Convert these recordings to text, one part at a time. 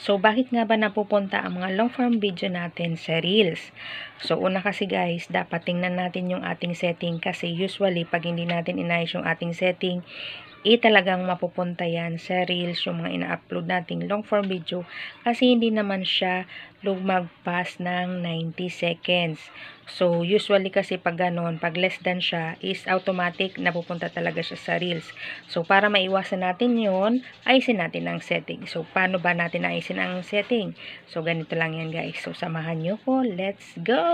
So, bakit nga ba napupunta ang mga long form video natin sa Reels? So, una kasi guys, dapat tingnan natin yung ating setting kasi usually, pag hindi natin inayos yung ating setting, talagang mapupunta yan sa Reels, yung mga ina-upload nating long form video kasi hindi naman siya lumagpas ng 90 seconds. So, usually kasi pag ganon, pag less than siya, is automatic napupunta talaga siya sa Reels. So, para maiwasan natin yon, ayusin natin ang setting. So, paano ba natin ayusin ang setting? So, ganito lang yan guys. So, samahan nyo ko. Let's go!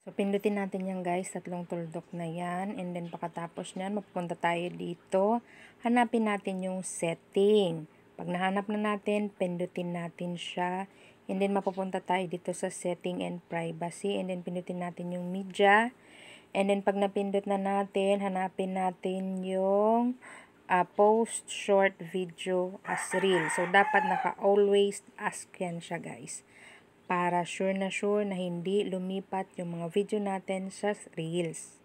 So, pindutin natin yan guys, tatlong tuldok na yan. And then, pagkatapos nyan, mapupunta tayo dito. Hanapin natin yung setting. Pag nahanap na natin, pindutin natin siya. And then, mapupunta tayo dito sa setting and privacy. And then, pindutin natin yung media. And then, pag napindot na natin, hanapin natin yung post short video as reel. So, dapat naka-always ask yan siya guys, para sure na hindi lumipat yung mga video natin sa Reels.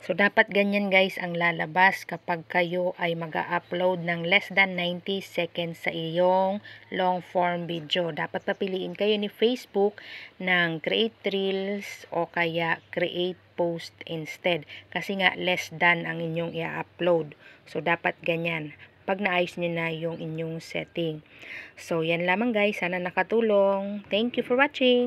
So, dapat ganyan guys ang lalabas kapag kayo ay mag-upload ng less than 90 seconds sa iyong long form video. Dapat papiliin kayo ni Facebook ng create Reels o kaya create post instead. Kasi nga less than ang inyong i-upload. So, dapat ganyan pag naayos nyo na yung inyong setting. So, yan lamang guys. Sana nakatulong. Thank you for watching.